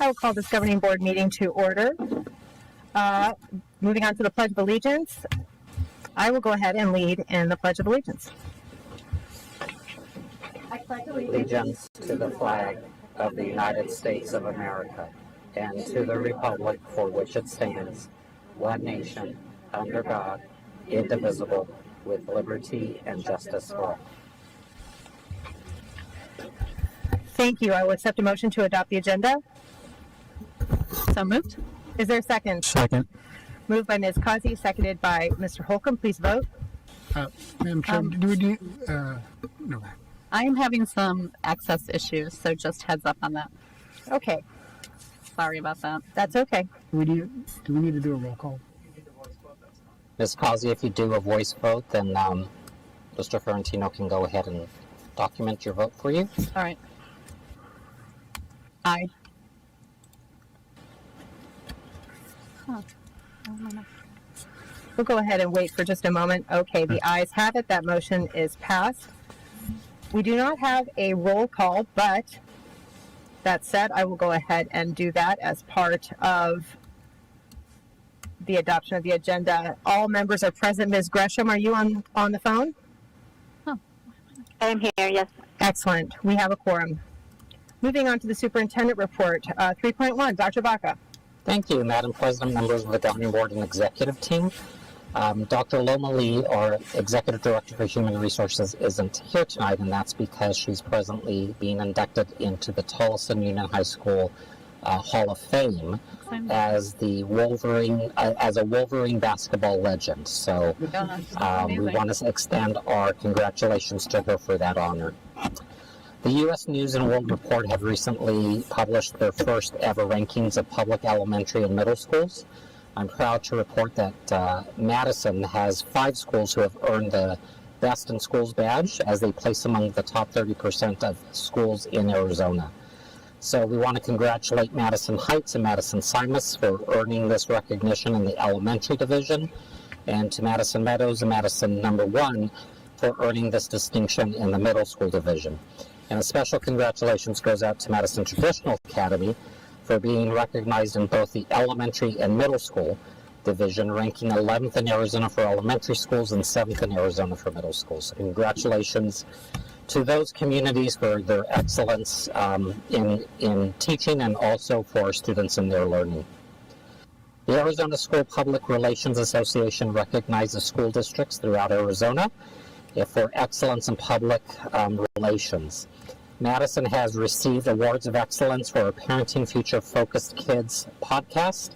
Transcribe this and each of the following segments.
I will call this governing board meeting to order. Moving on to the Pledge of Allegiance, I will go ahead and lead in the Pledge of Allegiance. I pledge allegiance to the flag of the United States of America and to the republic for which it stands, one nation, under God, indivisible, with liberty and justice for all. Thank you. I will accept a motion to adopt the agenda. So moved. Is there a second? Second. Moved by Ms. Causey, seconded by Mr. Holcomb. Please vote. Madam Chair, no. I am having some access issues, so just heads up on that. Okay, Sorry about that. that's okay. Do we need to do a roll call? Ms. Causey, if you do a voice vote, then Mr. Ferrantino can go ahead and document your vote for you. All right. Aye. Huh. We'll go ahead and wait for just a moment. Okay, the ayes have it. That motion is passed. We do not have a roll call, but that said, I will go ahead and do that as part of the adoption of the agenda. All members are present. Ms. Gresham, are you on the phone? I'm here, yes. Excellent. We have a quorum. Moving on to the Superintendent Report, 3.1, Dr. Baca. Thank you, Madam President, members of the Governing Board and Executive Team. Dr. Loma Lee, our Executive Director for Human Resources, isn't here tonight, and that's because she's presently being inducted into the Tolleson Union High School Hall of Fame as a Wolverine basketball legend. So we want to extend our congratulations to her for that honor. The U.S. News and World Report have recently published their first ever rankings of public elementary and middle schools. I'm proud to report that Madison has 5 schools who have earned the Best in Schools badge as they place among the top 30% of schools in Arizona. So we want to congratulate Madison Heights and Madison Simus for earning this recognition in the elementary division, and to Madison Meadows and Madison No. 1 for earning this distinction in the middle school division. And a special congratulations goes out to Madison Traditional Academy for being recognized in both the elementary and middle school division, ranking 11th in Arizona for elementary schools and 7th in Arizona for middle schools. So congratulations to those communities for their excellence in teaching and also for students in their learning. The Arizona School Public Relations Association recognizes school districts throughout Arizona for excellence in public relations. Madison has received awards of excellence for our Parenting Future Focused Kids podcast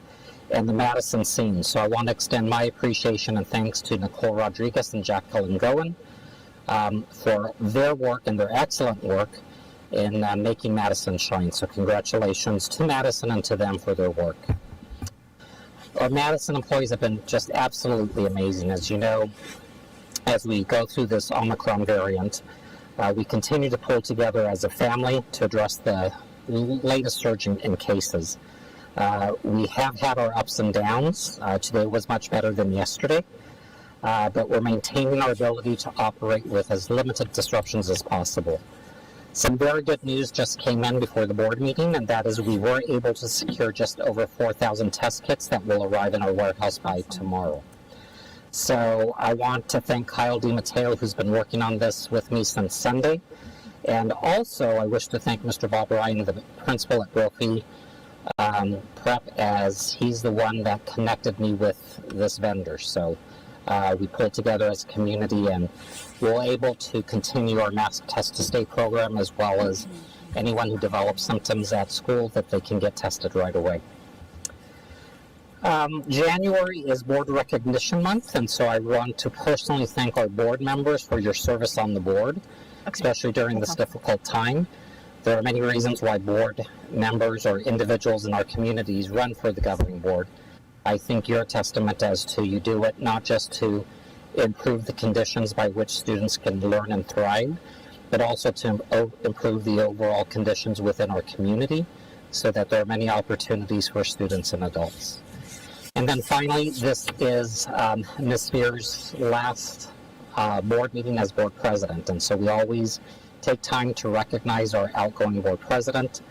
and the Madison Scene. So I want to extend my appreciation and thanks to Nicole Rodriguez and Jacqueline Goen for their work and their excellent work in making Madison shine. So congratulations to Madison and to them for their work. Our Madison employees have been just absolutely amazing. As you know, as we go through this Omicron variant, we continue to pull together as a family to address the latest surge in cases. We have had our ups and downs. Today was much better than yesterday, but we're maintaining our ability to operate with as limited disruptions as possible. Some very good news just came in before the board meeting, and that is we were able to secure just over 4,000 test kits that will arrive in our warehouse by tomorrow. So I want to thank Kyle DiMatteo, who's been working on this with me since Sunday. And also I wish to thank Mr. Bob Ryan, the principal at Brophy Prep, as he's the one that connected me with this vendor. So we pulled together as a community, and we're able to continue our mask test to stay program, as well as anyone who develops symptoms at school, that they can get tested right away. January is Board Recognition Month, and so I want to personally thank our board members for your service on the board, especially during this difficult time. There are many reasons why board members or individuals in our communities run for the governing board. I think you're a testament as to you do it not just to improve the conditions by which students can learn and thrive, but also to improve the overall conditions within our community so that there are many opportunities for students and adults. And then finally, this is Ms. Spears' last board meeting as board president, and so we always take time to recognize our outgoing board president.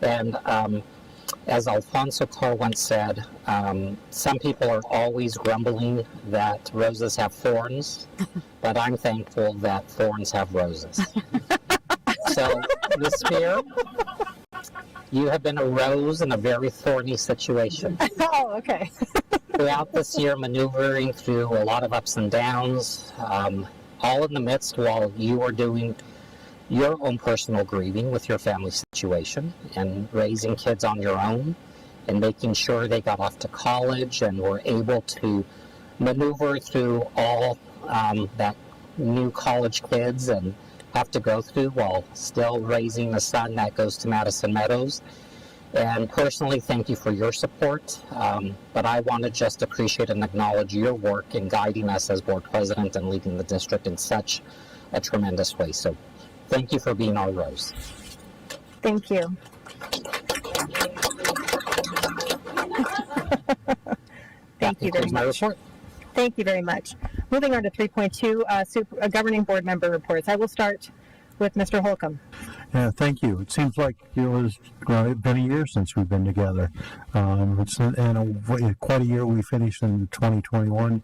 And As Alfonso Carr once said, some people are always grumbling that roses have thorns, but I'm thankful that thorns have roses. So, Ms. Spear, you have been a rose in a very thorny situation. Oh, okay. Throughout this year, maneuvering through a lot of ups and downs, all in the midst while you are doing your own personal grieving with your family situation and raising kids on your own and making sure they got off to college and were able to maneuver through all that new college kids and have to go through while still raising a son that goes to Madison Meadows. And personally, thank you for your support, but I want to just appreciate and acknowledge your work in guiding us as board president and leading the district in such a tremendous way. So thank you for being our rose. Thank you. Thank you very My much. report. Thank you very much. Moving on to 3.2, governing board member reports. I will start with Mr. Holcomb. Yeah, thank you. It seems like it was been a year since we've been together. Quite a year. We finished in 2021.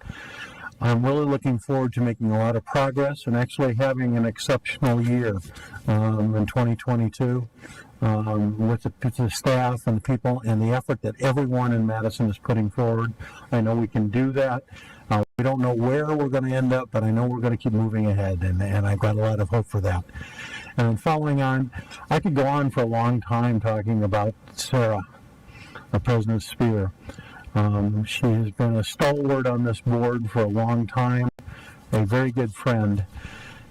I'm really looking forward to making a lot of progress and actually having an exceptional year in 2022 with the staff and the people and the effort that everyone in Madison is putting forward. I know we can do that. We don't know where we're going to end up, but I know we're going to keep moving ahead, and I've got a lot of hope for that. And following on, I could go on for a long time talking about Sarah, President Spear. She has been a stalwart on this board for a long time, a very good friend.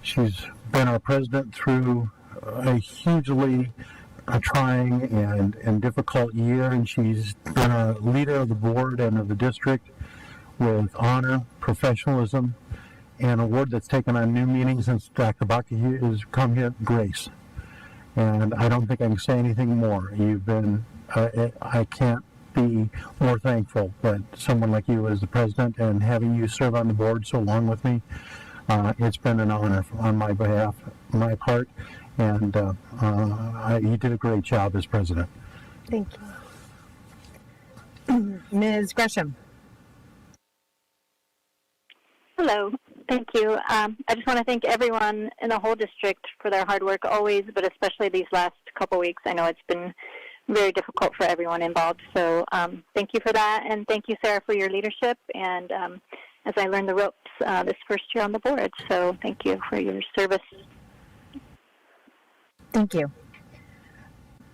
She's been our president through a hugely trying and difficult year, and she's been a leader of the board and of the district with honor, professionalism, and a word that's taken on new meaning since Dr. Baca has come here, grace. And I don't think I can say anything more. You've been, I can't be more thankful that someone like you is the president, and having you serve on the board so long with me, it's been an honor on my behalf, my part, and you did a great job as president. Thank you. Ms. Gresham. Hello. Thank you. I just want to thank everyone in the whole district for their hard work always, but especially these last couple weeks. I know it's been very difficult for everyone involved. So thank you for that. And thank you, Sarah, for your leadership. And as I learned the ropes this first year on the board. So thank you for your service. Thank you.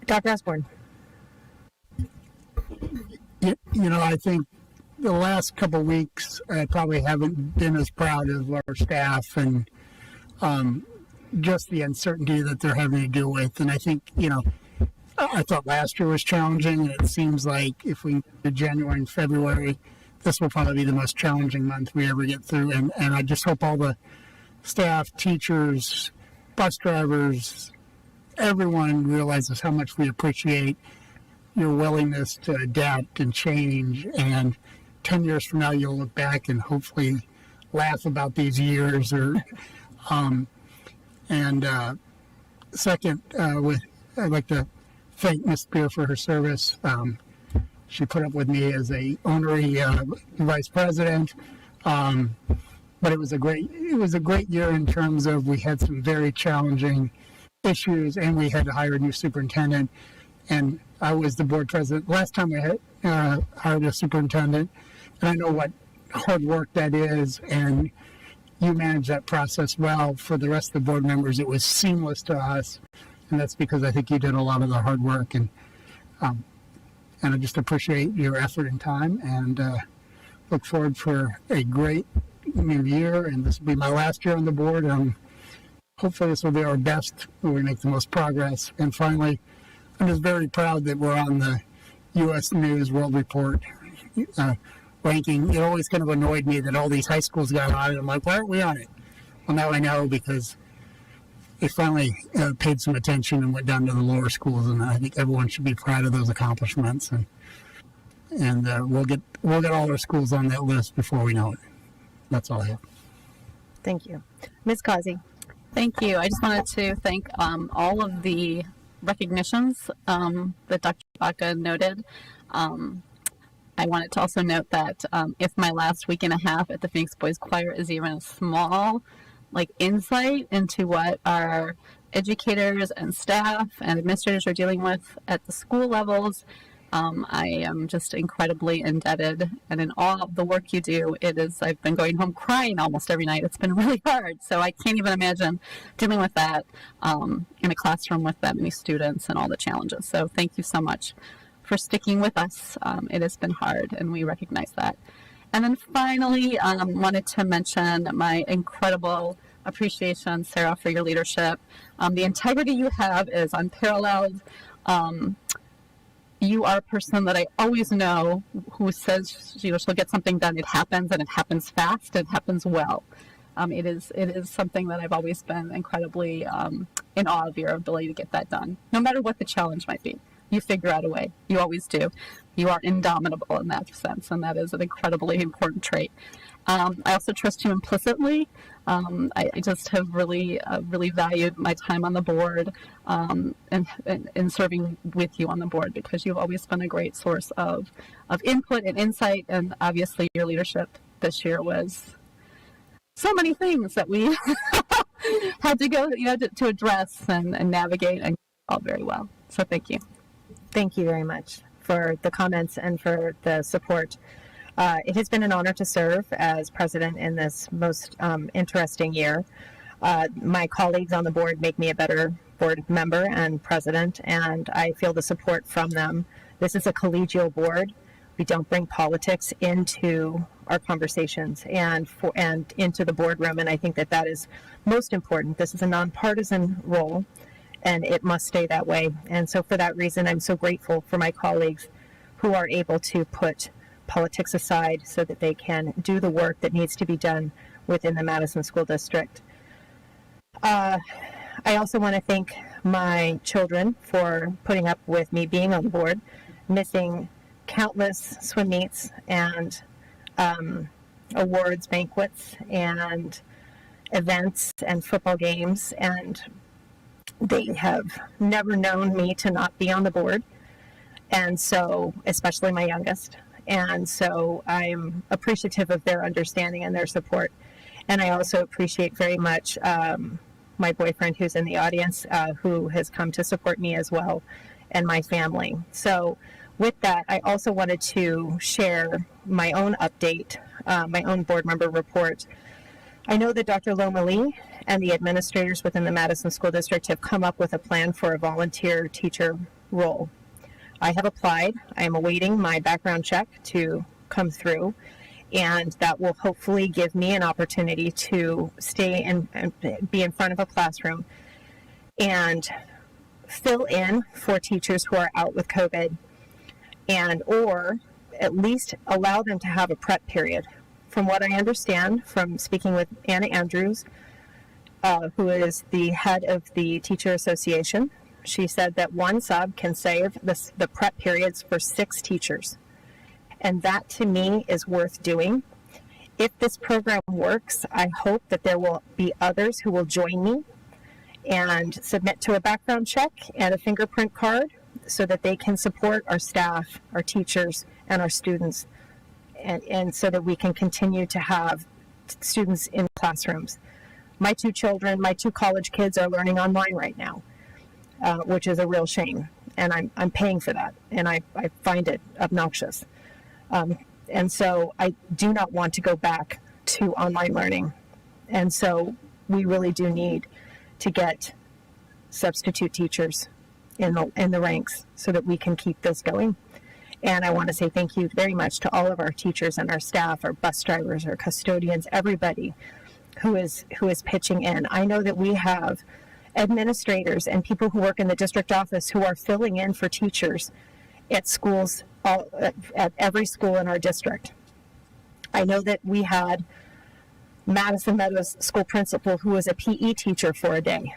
Dr. Osborne. You know, I think the last couple of weeks, I probably haven't been as proud of our staff and just the uncertainty that they're having to deal with. And I think, I thought last year was challenging, and it seems like if we do January and February, this will probably be the most challenging month we ever get through. And I just hope all the staff, teachers, bus drivers, everyone realizes how much we appreciate your willingness to adapt and change. And 10 years from now, you'll look back and hopefully laugh about these years. Second, I'd like to thank Ms. Spear for her service. She put up with me as a honorary vice president, but it was a great year in terms of we had some very challenging issues, and we had to hire a new superintendent. And I was the board president last time we had hired a superintendent, and I know what hard work that is, and you managed that process well. For the rest of the board members, it was seamless to us, and that's because I think you did a lot of the hard work, and I just appreciate your effort and time, and look forward for a great new year. And this will be my last year on the board, and hopefully this will be our best, where we make the most progress. And finally, I'm just very proud that we're on the U.S. News World Report ranking. It always kind of annoyed me that all these high schools got on it. I'm like, why aren't we on it? Well, now I know, because it finally paid some attention and went down to the lower schools, and I think everyone should be proud of those accomplishments. And we'll get all our schools on that list before we know it. That's all I have. Thank you. Ms. Causey. Thank you. I just wanted to thank all of the recognitions that Dr. Baca noted. I wanted to also note that if my last week and a half at the Phoenix Boys Choir is even a small insight into what our educators and staff and administrators are dealing with at the school levels, I am just incredibly indebted and in awe of the work you do. I've been going home crying almost every night. It's been really hard. So I can't even imagine dealing with that in a classroom with that many students and all the challenges. So thank you so much for sticking with us. It has been hard, and we recognize that. And then finally, wanted to mention my incredible appreciation, Sarah, for your leadership. The integrity you have is unparalleled. You are a person that I always know who says she'll get something done. It happens, and it happens fast. It happens well. It is something that I've always been incredibly in awe of your ability to get that done, no matter what the challenge might be. You figure out a way. You always do. You are indomitable in that sense, and that is an incredibly important trait. I also trust you implicitly. I just have really valued my time on the board and serving with you on the board, because you've always been a great source of input and insight, and obviously your leadership this year was so many things that we had to go to address and navigate and all very well. So thank you. Thank you very much for the comments and for the support. It has been an honor to serve as president in this most interesting year. My colleagues on the board make me a better board member and president, and I feel the support from them. This is a collegial board. We don't bring politics into our conversations and into the boardroom, and I think that is most important. This is a nonpartisan role, and it must stay that way. And so for that reason, I'm so grateful for my colleagues who are able to put politics aside so that they can do the work that needs to be done within the Madison School District. I also want to thank my children for putting up with me being on the board, missing countless swim meets and awards, banquets, and events and football games, and they have never known me to not be on the board, and so, especially my youngest. And so I'm appreciative of their understanding and their support. And I also appreciate very much my boyfriend, who's in the audience, who has come to support me as well, and my family. So with that, I also wanted to share my own update, my own board member report. I know that Dr. Loma Lee and the administrators within the Madison School District have come up with a plan for a volunteer teacher role. I have applied. I am awaiting my background check to come through, and that will hopefully give me an opportunity to stay and be in front of a classroom and fill in for teachers who are out with COVID, and or at least allow them to have a prep period. From what I understand from speaking with Anna Andrews, who is the head of the Teacher Association, she said that one sub can save the prep periods for 6 teachers. And that to me is worth doing. If this program works, I hope that there will be others who will join me and submit to a background check and a fingerprint card so that they can support our staff, our teachers, and our students, and so that we can continue to have students in classrooms. My 2 children, my 2 college kids are learning online right now. Which is a real shame, and I'm paying for that, and I find it obnoxious. And so I do not want to go back to online learning, and so we really do need to get substitute teachers in the ranks so that we can keep this going. And I want to say thank you very much to all of our teachers and our staff, our bus drivers, our custodians, everybody who is pitching in. I know that we have administrators and people who work in the district office who are filling in for teachers at schools, at every school in our district. I know that we had Madison Meadows school principal who was a PE teacher for a day.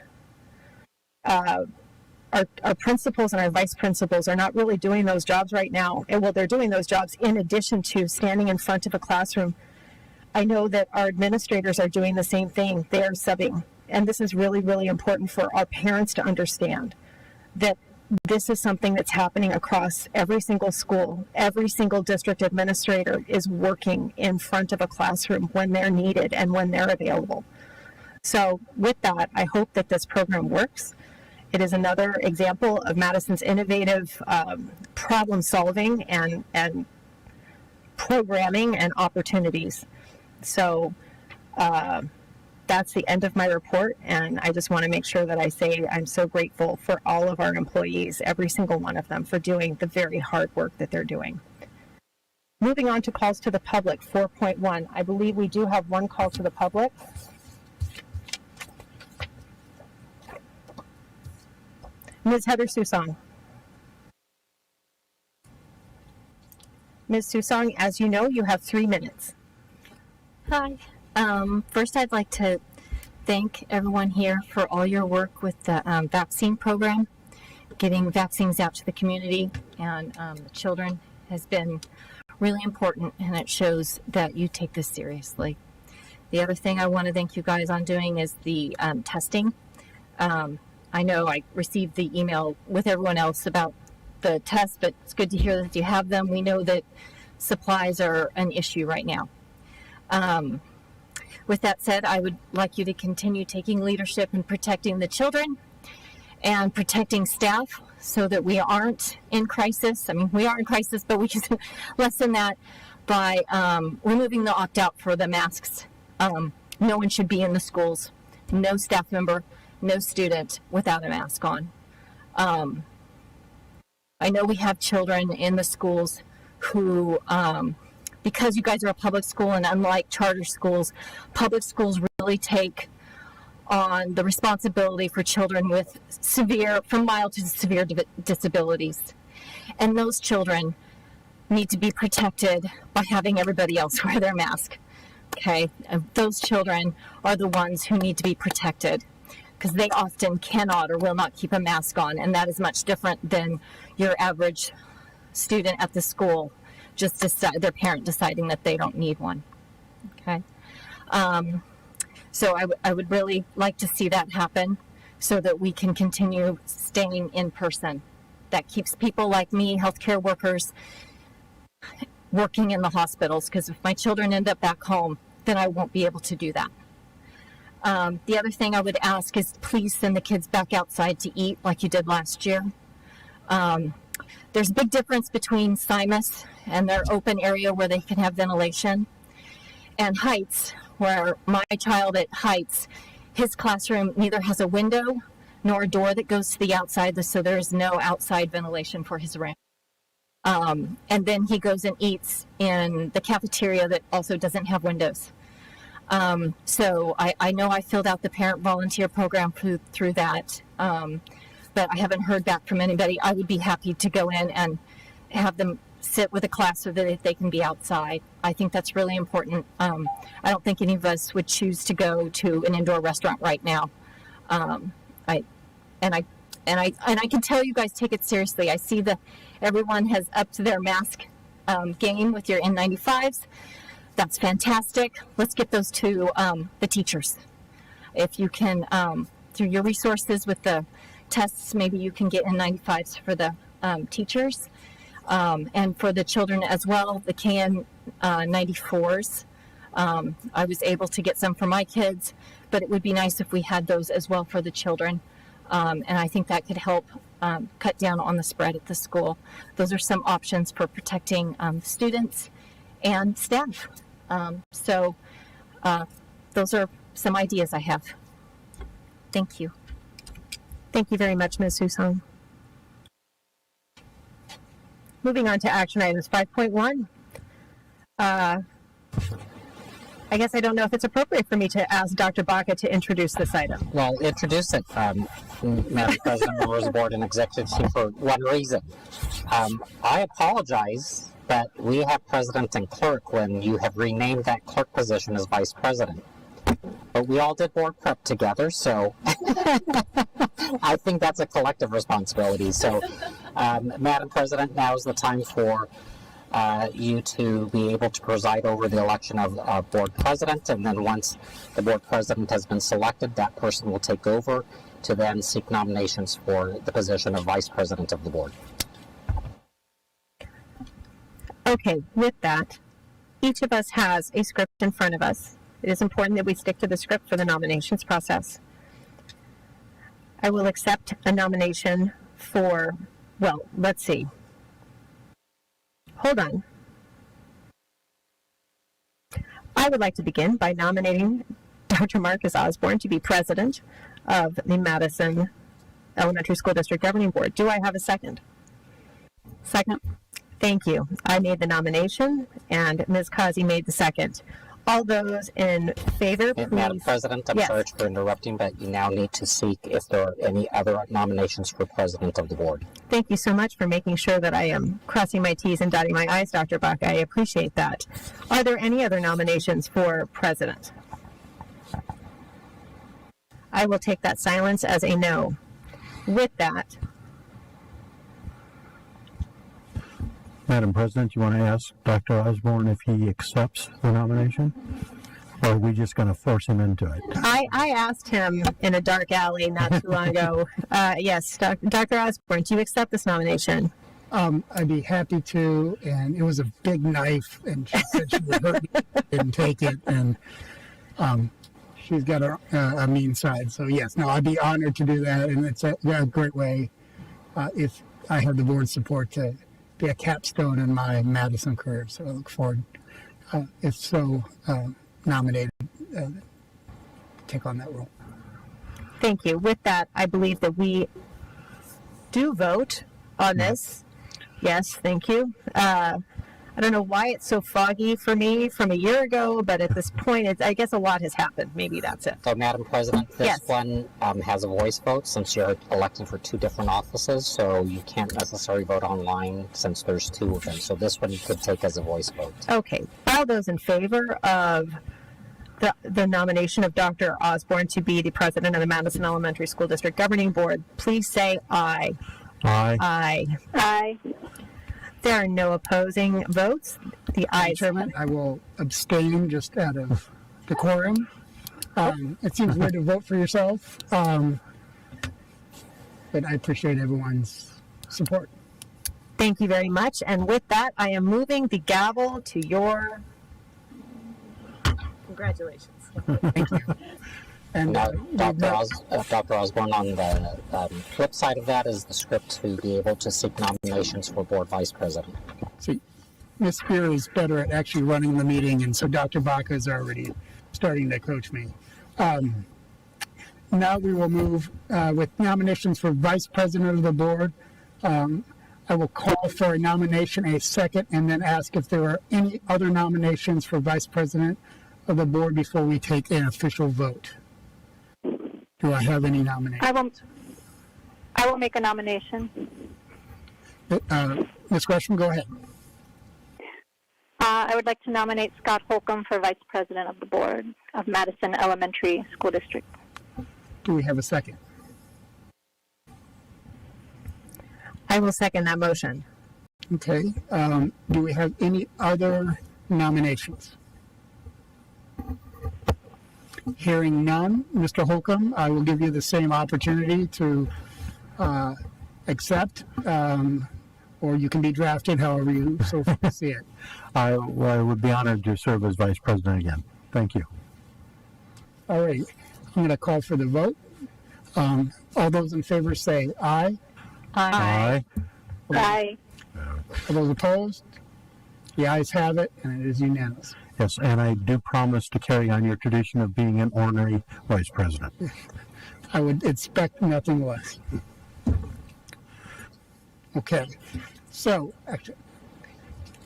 Our principals and our vice principals are not really doing those jobs right now. And well, they're doing those jobs in addition to standing in front of a classroom. I know that our administrators are doing the same thing. They are subbing. And this is really, really important for our parents to understand that this is something that's happening across every single school. Every single district administrator is working in front of a classroom when they're needed and when they're available. So with that, I hope that this program works. It is another example of Madison's innovative problem solving and programming and opportunities. So that's the end of my report, and I just want to make sure that I say I'm so grateful for all of our employees, every single one of them, for doing the very hard work that they're doing. Moving on to calls to the public, 4.1. I believe we do have one call to the public. Ms. Heather Susong. Ms. Susong, as you know, you have 3 minutes. Hi. First, I'd like to thank everyone here for all your work with the vaccine program. Getting vaccines out to the community and the children has been really important, and it shows that you take this seriously. The other thing I want to thank you guys on doing is the testing. I know I received the email with everyone else about the test, but it's good to hear that you have them. We know that supplies are an issue right now. With that said, I would like you to continue taking leadership in protecting the children and protecting staff so that we aren't in crisis. I mean, we are in crisis, but we can lessen that by removing the opt-out for the masks. No one should be in the schools, no staff member, no student without a mask on. I know we have children in the schools who, because you guys are a public school, and unlike charter schools, public schools really take on the responsibility for children with severe, from mild to severe disabilities. And those children need to be protected by having everybody else wear their mask. Okay, and those children are the ones who need to be protected, because they often cannot or will not keep a mask on, and that is much different than your average student at the school, just their parent deciding that they don't need one. Okay, so I would really like to see that happen so that we can continue staying in person. That keeps people like me, healthcare workers, working in the hospitals, because if my children end up back home, then I won't be able to do that. The other thing I would ask is please send the kids back outside to eat like you did last year. There's a big difference between Simus and their open area where they can have ventilation, and Heights, where my child at Heights, his classroom neither has a window nor a door that goes to the outside, so there is no outside ventilation for his room. And then he goes and eats in the cafeteria that also doesn't have windows. So I know I filled out the parent volunteer program through that, but I haven't heard back from anybody. I would be happy to go in and have them sit with a class so that they can be outside. I think that's really important. I don't think any of us would choose to go to an indoor restaurant right now. I can tell you guys take it seriously. I see that everyone has upped their mask game with your N95s. That's fantastic. Let's get those to the teachers. If you can, through your resources with the tests, maybe you can get N95s for the teachers and for the children as well, the KN94s. I was able to get some for my kids, but it would be nice if we had those as well for the children. And I think that could help cut down on the spread at the school. Those are some options for protecting students and staff. So those are some ideas I have. Thank you. Thank you very much, Ms. Susong. Moving on to action items 5.1. I guess I don't know if it's appropriate for me to ask Dr. Baca to introduce this item. Well, introduce it, Madam President, members of the board, and executive team, for one reason. I apologize that we have president and clerk when you have renamed that clerk position as vice president. But we all did board prep together, so I think that's a collective responsibility. So, Madam President, now is the time for you to be able to preside over the election of board president, and then once the board president has been selected, that person will take over to then seek nominations for the position of Vice President of the Board. Okay, with that, each of us has a script in front of us. It is important that we stick to the script for the nominations process. I will accept a nomination for, well, let's see. Hold on. I would like to begin by nominating Dr. Marcus Osborne to be president of the Madison Elementary School District Governing Board. Do I have a second? Second. Thank you. I made the nomination, and Ms. Kazi made the second. All those in favor, please. Madam President, I'm Yes. sorry for interrupting, but you now need to seek if there are any other nominations for President of the Board. Thank you so much for making sure that I am crossing my T's and dotting my I's, Dr. Buck. I appreciate that. Are there any other nominations for president? I will take that silence as a no. With that, Madam President, you want to ask Dr. Osborne if he accepts the nomination? Or are we just going to force him into it? I asked him in a dark alley not too long ago. Yes, Dr. Osborne, do you accept this nomination? I'd be happy to, and it was a big knife, and she said she would hurt me, didn't take it, and she's got a mean side. So yes, no, I'd be honored to do that, and it's a great way, if I have the board's support, to be a capstone in my Madison career. So I look forward, if so nominated, to take on that role. Thank you. With that, I believe that we do vote on this. Yes, thank you. I don't know why it's so foggy for me from a year ago, but at this point, I guess a lot has happened. Maybe that's it. So, Madam President, this Yes. one has a voice vote since you're electing for two different offices, so you can't necessarily vote online since there's two of them. So this one you could take as a voice vote. Okay. All those in favor of the nomination of Dr. Osborne to be the president of the Madison Elementary School District Governing Board, please say aye. Aye. Aye. Aye. There are no opposing votes. The ayes are. I will abstain just out of decorum. It seems weird to vote for yourself, but I appreciate everyone's support. Thank you very much. And with that, I am moving the gavel to your. Congratulations. Thank you. And Now, Dr. Osborne, on the flip side of that is the script to be able to seek nominations for Board Vice President. see, Ms. Spear is better at actually running the meeting, and so Dr. Baca is already starting to coach me. Now we will move with nominations for Vice President of the Board. I will call for a nomination, a second, and then ask if there are any other nominations for Vice President of the Board before we take an official vote. Do I have any nominations? I will make a nomination. Ms. Gresham, go ahead. I would like to nominate Scott Holcomb for Vice President of the Board of Madison Elementary School District. Do we have a second? I will second that motion. Okay. Do we have any other nominations? Hearing none, Mr. Holcomb, I will give you the same opportunity to accept, or you can be drafted however you so see it. I would be honored to serve as Vice President again. Thank you. All right. I'm going to call for the vote. All those in favor say aye. Aye. Aye. All those opposed? The ayes have it, and it is unanimous. Yes, and I do promise to carry on your tradition of being an ornery Vice President. I would expect nothing less. Okay. So, actually,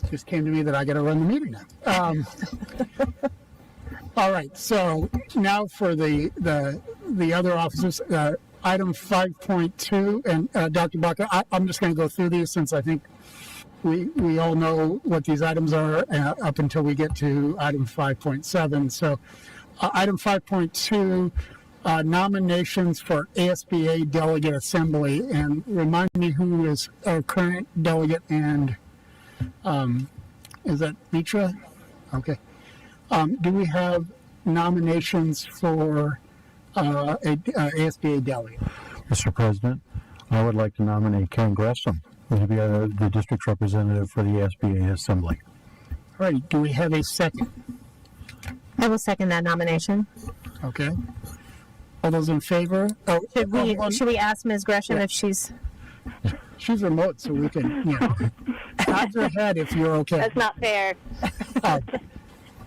it just came to me that I got to run the meeting now. All right. So now for the other officers, item 5.2, and Dr. Baca, I'm just going to go through these since I think we all know what these items are up until we get to item 5.7. So item 5.2, nominations for ASBA Delegate Assembly, and remind me who is our current delegate, and is that Mitra? Okay. Do we have nominations for ASBA delegate. Mr. President, I would like to nominate Ken Gresham to be the district's representative for the ASBA Assembly. All right, do we have a second? I will second that nomination. Okay. All those in favor? Oh, Should we ask Ms. Gresham if she's? she's remote, so we can, nod your head if you're okay. That's not fair.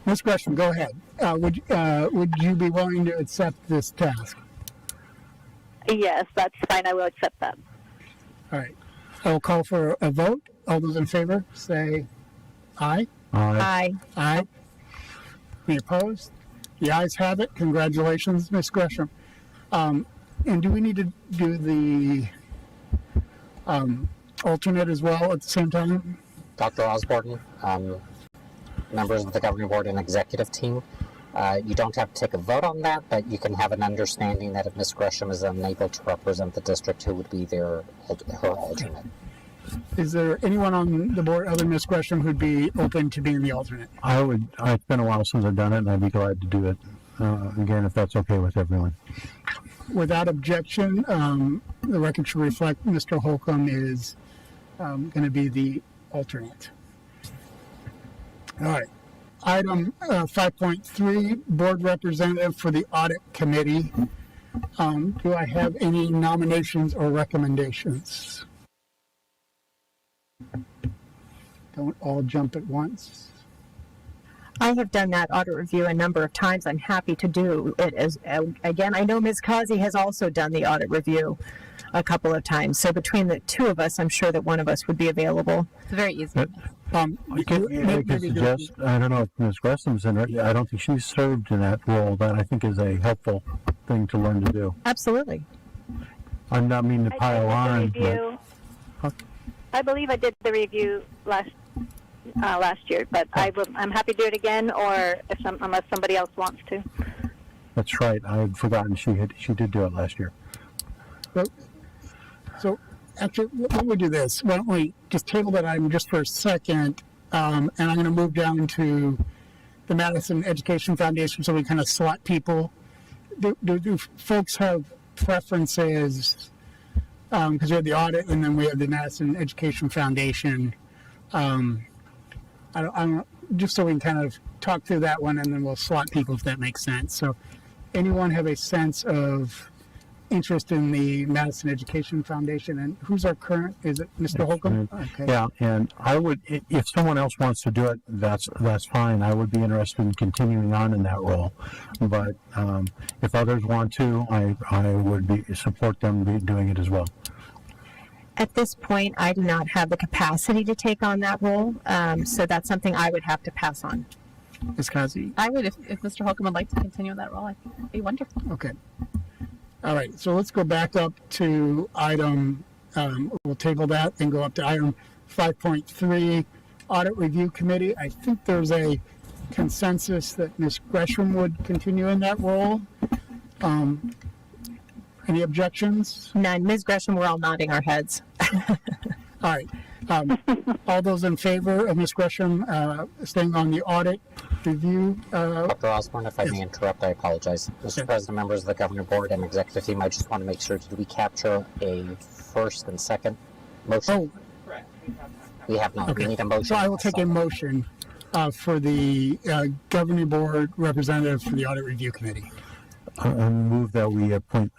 Ms. Gresham, go ahead. Would you be willing to accept this task? Yes, that's fine. I will accept that. All right. I will call for a vote. All those in favor, say aye. Aye. Aye. Any opposed? The ayes have it. Congratulations, Ms. Gresham. And do we need to do the alternate as well at the same time? Dr. Osborne, members of the governing board and executive team, you don't have to take a vote on that, but you can have an understanding that if Ms. Gresham is unable to represent the district, who would be her alternate? Is there anyone on the board other than Ms. Gresham who'd be open to being the alternate? It's been a while since I've done it, and I'd be glad to do it again if that's okay with everyone. Without objection, the record should reflect Mr. Holcomb is going to be the alternate. All right. Item 5.3, board representative for the audit committee. Do I have any nominations or recommendations? Don't all jump at once. I have done that audit review a number of times. I'm happy to do it as again. I know Ms. Kazi has also done the audit review a couple of times. So between the two of us, I'm sure that one of us would be available. It's very easy. I could suggest, I don't know if Ms. Gresham's in it. I don't think she's served in that role. That I think is a helpful thing to learn to do. Absolutely. I'm not meaning to pile on, but I believe I did the review last year, but I'm happy to do it again, or unless somebody else wants to. that's right. I had forgotten she did do it last year. So actually, why don't we do this? Why don't we just table that item just for a second, and I'm going to move down to the Madison Education Foundation so we kind of slot people. Do folks have preferences? Because we have the audit and then we have the Madison Education Foundation. I don't, just so we can kind of talk through that one and then we'll slot people if that makes sense. So anyone have a sense of interest in the Madison Education Foundation, and who's our current? Is it Mr. Holcomb? Okay. Yeah, and I would, if someone else wants to do it, that's fine. I would be interested in continuing on in that role, but if others want to, I would support them doing it as well. At this point, I do not have the capacity to take on that role, so that's something I would have to pass on. Ms. Kazi? I would, if Mr. Holcomb would like to continue in that role, I think it'd be wonderful. Okay. All right, so let's go back up to item, we'll table that and go up to item 5.3, Audit Review Committee. I think there's a consensus that Ms. Gresham would continue in that role. Any objections? None. Ms. Gresham, we're all nodding our heads. All right. All those in favor of Ms. Gresham staying on the audit review? Dr. Osborne, if I may interrupt, I apologize. Mr. President, members of the governing board and executive team, I just want to make sure, did we capture a first and second motion? Oh, correct. We have not. okay. We need a motion. So I will take a motion for the governing board representative for the audit review committee. I move that we appoint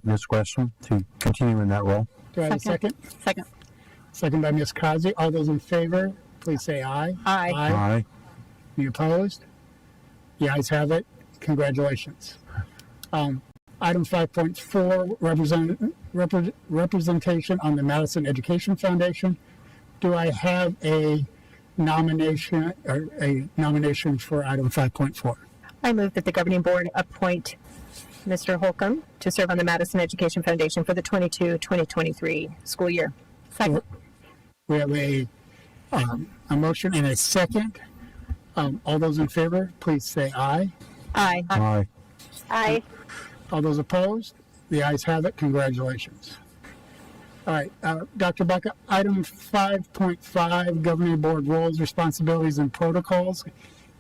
Ms. Gresham to continue in that role. Do I have a second? Second. Second by Ms. Kazi. All those in favor, please say aye. Aye. Aye. Any opposed? The ayes have it. Congratulations. Item 5.4, representation on the Madison Education Foundation. Do I have a nomination for item 5.4? I move that the governing board appoint Mr. Holcomb to serve on the Madison Education Foundation for the 22-2023 school year. Second. We have a motion and a second. All those in favor, please say aye. Aye. Aye. Aye. All those opposed? The ayes have it. Congratulations. All right, Dr. Baca, item 5.5, governing board roles, responsibilities, and protocols.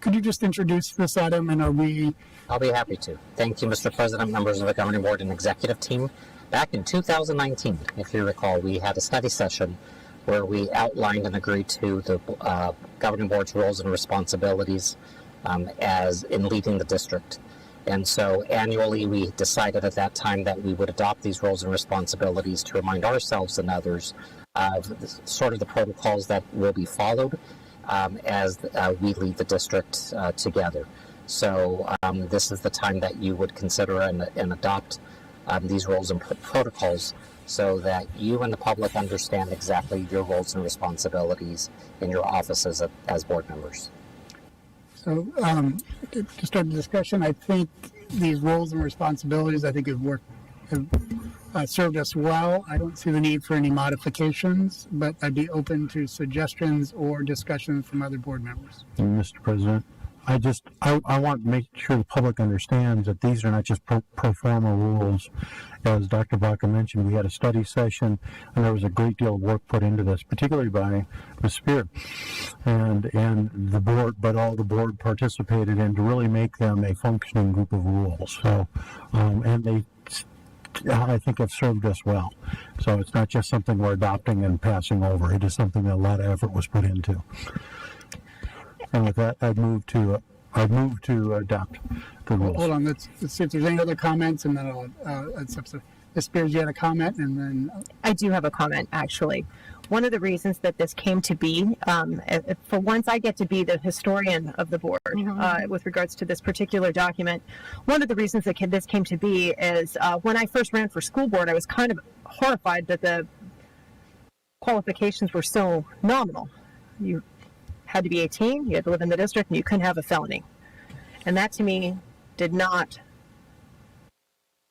Could you just introduce this item, and are we? I'll be happy to. Thank you, Mr. President, members of the Governing Board and Executive Team. Back in 2019, if you recall, we had a study session where we outlined and agreed to the Governing Board's roles and responsibilities as in leading the district. And so annually we decided at that time that we would adopt these roles and responsibilities to remind ourselves and others of sort of the protocols that will be followed as we lead the district together. So this is the time that you would consider and adopt these roles and protocols so that you and the public understand exactly your roles and responsibilities in your offices as board members. So to start the discussion, I think these roles and responsibilities, I think have served us well. I don't see the need for any modifications, but I'd be open to suggestions or discussions from other board members. Mr. President, I want to make sure the public understands that these are not just pro forma rules. As Dr. Baca mentioned, we had a study session, and there was a great deal of work put into this, particularly by Ms. Spear and the board, but all the board participated in to really make them a functioning group of rules. So, and they, I think, have served us well. So it's not just something we're adopting and passing over. It is something that a lot of effort was put into. And with that, I'd move to adopt the rules. Hold on, let's see if there's any other comments, and then I'll accept it. Ms. Spears, you had a comment, and then I do have a comment, actually. One of the reasons that this came to be, for once I get to be the historian of the board with regards to this particular document, one of the reasons that this came to be is when I first ran for school board, I was kind of horrified that the qualifications were so nominal. You had to be 18, you had to live in the district, and you couldn't have a felony. And that to me did not,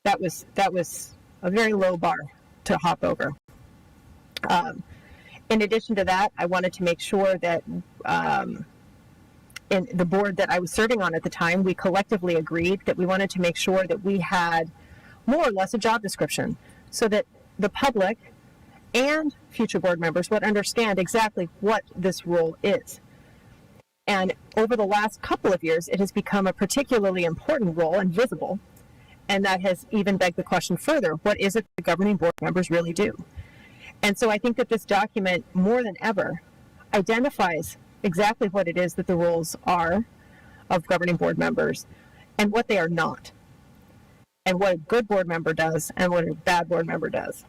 that was a very low bar to hop over. In addition to that, I wanted to make sure that in the board that I was serving on at the time, we collectively agreed that we wanted to make sure that we had more or less a job description so that the public and future board members would understand exactly what this role is. And over the last couple of years, it has become a particularly important role and visible. And that has even begged the question further, what is it the governing board members really do? And so I think that this document, more than ever, identifies exactly what it is that the roles are of governing board members and what they are not, and what a good board member does and what a bad board member does.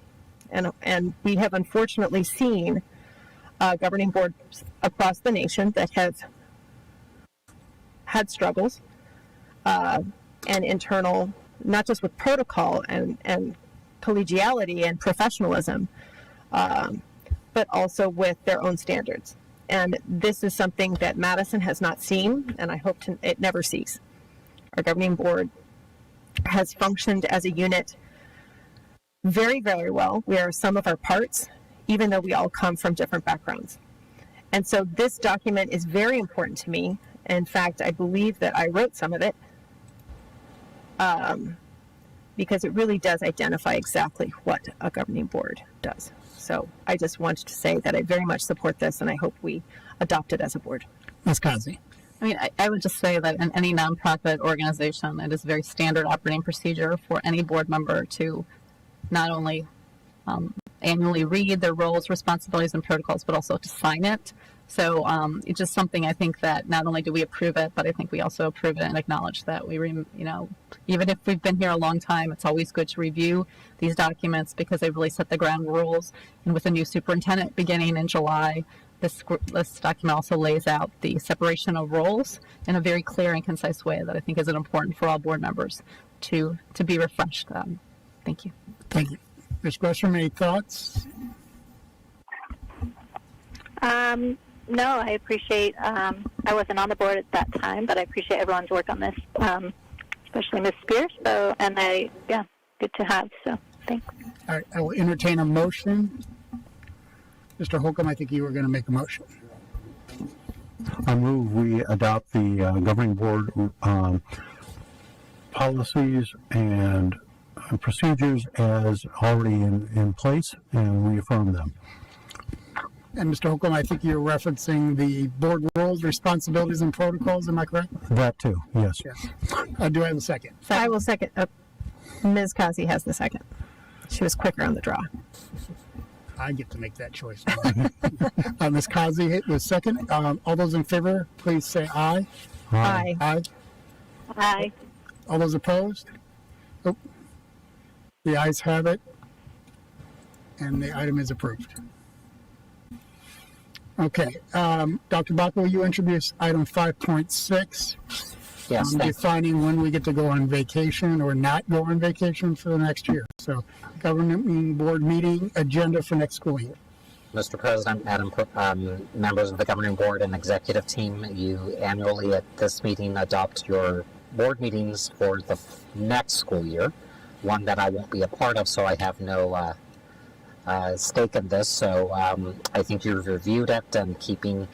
And we have unfortunately seen governing boards across the nation that have had struggles and internal, not just with protocol and collegiality and professionalism, but also with their own standards. And this is something that Madison has not seen, and I hope it never sees. Our governing board has functioned as a unit very, very well. We are some of our parts, even though we all come from different backgrounds. And so this document is very important to me. In fact, I believe that I wrote some of it because it really does identify exactly what a governing board does. So I just wanted to say that I very much support this, and I hope we adopt it as a board. Ms. Kazi. I mean, I would just say that in any nonprofit organization, it is very standard operating procedure for any board member to not only annually read their roles, responsibilities, and protocols, but also to sign it. So it's just something I think that not only do we approve it, but I think we also approve it and acknowledge that we, even if we've been here a long time, it's always good to review these documents because they really set the ground rules. And with a new superintendent beginning in July, this document also lays out the separation of roles in a very clear and concise way that I think is important for all board members to be refreshed. Thank you. Thank you. Ms. Gresham, any thoughts? No, I appreciate, I wasn't on the board at that time, but I appreciate everyone's work on this, especially Ms. Spears. So, and good to have. So, thanks. All right, I will entertain a motion. Mr. Holcomb, I think you were going to make a motion. I move we adopt the governing board policies and procedures as already in place and reaffirm them. And Mr. Holcomb, I think you're referencing the board rules, responsibilities, and protocols. Am I correct? That too, yes. Yes. Do I have a second? I will second. Ms. Kazi has the second. She was quicker on the draw. I get to make that choice. Ms. Kazi was second. All those in favor, please say aye. Aye. Aye. Aye. All those opposed? Oh. The ayes have it, and the item is approved. Okay, Dr. Baca, will you introduce item 5.6? Yes, thank you. Defining when we get to go on vacation or not go on vacation for the next year. So, government board meeting agenda for next school year. Mr. President, members of the governing board and executive team, you annually at this meeting adopt your board meetings for the next school year, one that I won't be a part of, so I have no stake in this. So I think you've reviewed it and keeping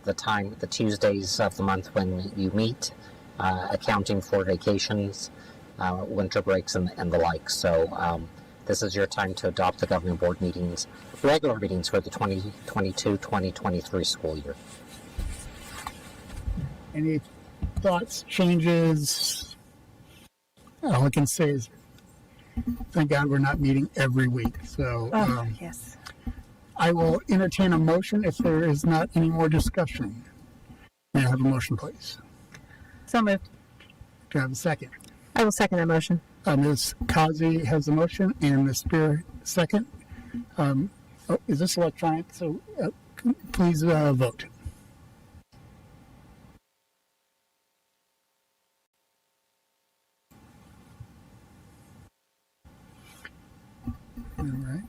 the time, the Tuesdays of the month when you meet, accounting for vacations, winter breaks, and the like. So this is your time to adopt the governing board meetings, regular meetings for the 2022-2023 school year. Any thoughts, changes? All I can say is, thank God we're not meeting every week. So Yes. I will entertain a motion if there is not any more discussion. May I have a motion, please? So moved. Do I have a second? I will second that motion. Ms. Kazi has a motion, and Ms. Spear second. Is this electronic? So please vote. All right.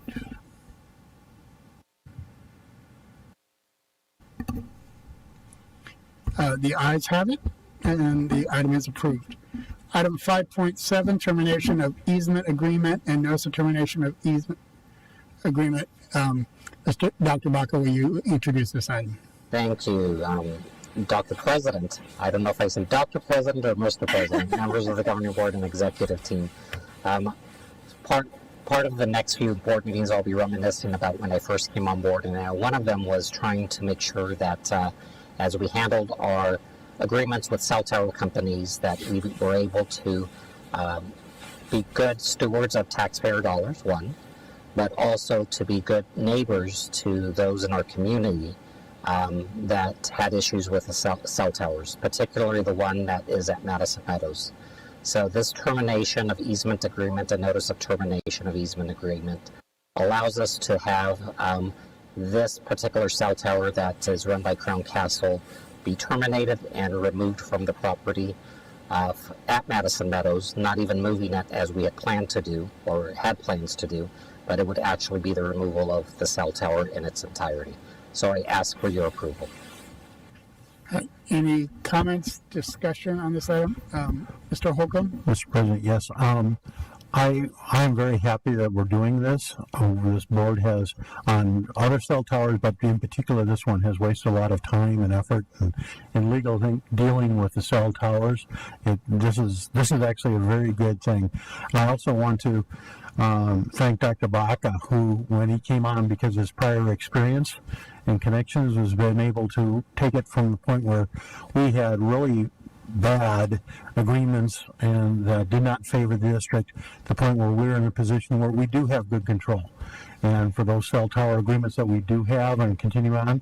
The ayes have it, and the item is approved. Item 5.7, termination of easement agreement and notice of termination of easement agreement. Dr. Baca, will you introduce this item? Thank you, Dr. President. I don't know if I say Dr. President or Mr. President, members of the governing board and executive team. Part of the next few board meetings I'll be reminiscing about when I first came on board, and one of them was trying to make sure that as we handled our agreements with cell tower companies, that we were able to be good stewards of taxpayer dollars, one, but also to be good neighbors to those in our community that had issues with the cell towers, particularly the one that is at Madison Meadows. So this termination of easement agreement and notice of termination of easement agreement allows us to have this particular cell tower that is run by Crown Castle be terminated and removed from the property at Madison Meadows, not even moving it as we had planned to do or had plans to do, but it would actually be the removal of the cell tower in its entirety. So I ask for your approval. Any comments, discussion on this item? Mr. Holcomb? Mr. President, yes. I'm very happy that we're doing this. This board has, on other cell towers, but in particular this one, has wasted a lot of time and effort in legal dealing with the cell towers. This is actually a very good thing. I also want to thank Dr. Baca, who, when he came on, because of his prior experience and connections, has been able to take it from the point where we had really bad agreements and did not favor the district, to the point where we're in a position where we do have good control. And for those cell tower agreements that we do have and continue on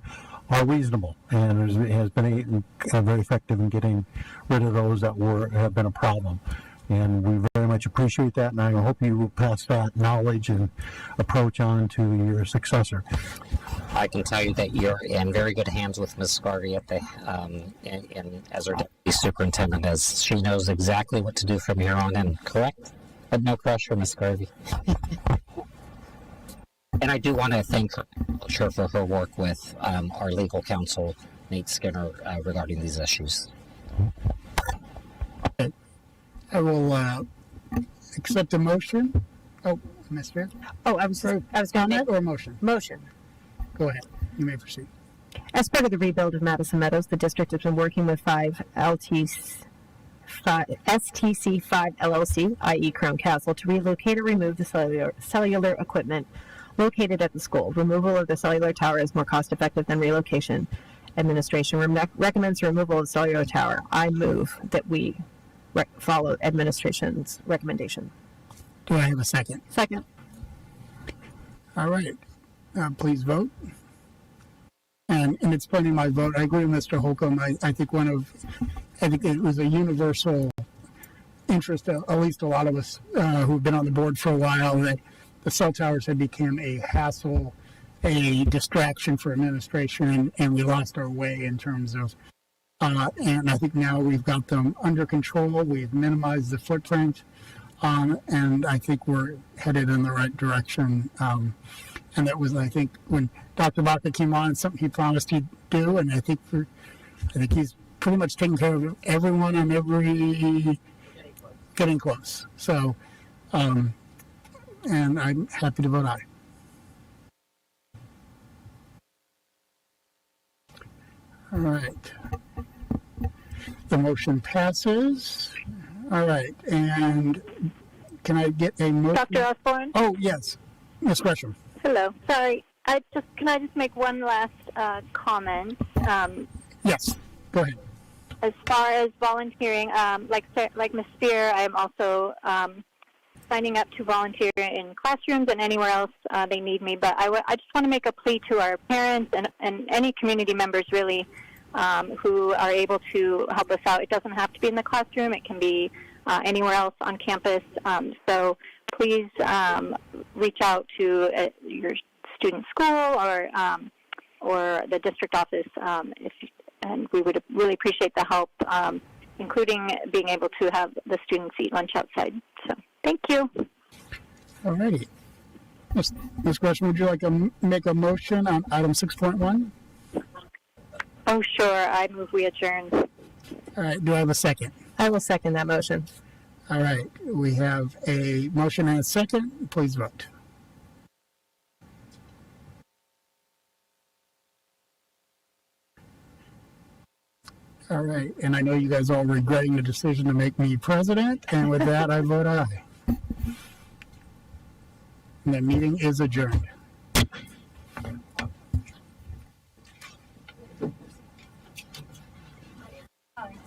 are reasonable, and has been very effective in getting rid of those that have been a problem. And we very much appreciate that, and I hope you will pass that knowledge and approach on to your successor. I can tell you that you're in very good hands with Ms. Scarvey at the as our deputy superintendent, as she knows exactly what to do from here on in. Correct? But no pressure, Ms. Scarvey. And I do want to thank her for her work with our legal counsel, Nate Skinner, regarding these issues. I will accept a motion. Oh, Ms. Fair? Oh, I was going to Comment or motion? motion. Go ahead. You may proceed. As part of the rebuild of Madison Meadows, the district has been working with STC5 LLC, i.e. Crown Castle, to relocate or remove the cellular equipment located at the school. Removal of the cellular tower is more cost effective than relocation. Administration recommends removal of the cellular tower. I move that we follow administration's recommendation. Do I have a second? Second. All right. Please vote. And in explaining my vote, I agree with Mr. Holcomb. I think it was a universal interest, at least a lot of us who've been on the board for a while, that the cell towers had become a hassle, a distraction for administration, and we lost our way in terms of, and I think now we've got them under control. We've minimized the footprint, and I think we're headed in the right direction. And that was, I think, when Dr. Baca came on, something he promised he'd do, and I think he's pretty much taking care of everyone and getting close. So, and I'm happy to vote aye. All right. The motion passes. All right, and can I get a motion? Dr. Osborne? Oh, yes. Ms. Gresham. Hello. Sorry. Can I just make one last comment? Yes, go ahead. As far as volunteering, like Ms. Spear, I am also signing up to volunteer in classrooms and anywhere else they need me. But I just want to make a plea to our parents and any community members, really, who are able to help us out. It doesn't have to be in the classroom. It can be anywhere else on campus. So please reach out to your student school or the district office, and we would really appreciate the help, including being able to have the students eat lunch outside. So thank you. All righty. Ms. Gresham, would you like to make a motion on item 6.1? Oh, sure. I move we adjourn. All right. Do I have a second? I will second that motion. All right. We have a motion and a second. Please vote. All right. And I know you guys are all regretting the decision to make me president. And with that, I vote aye. And the meeting is adjourned.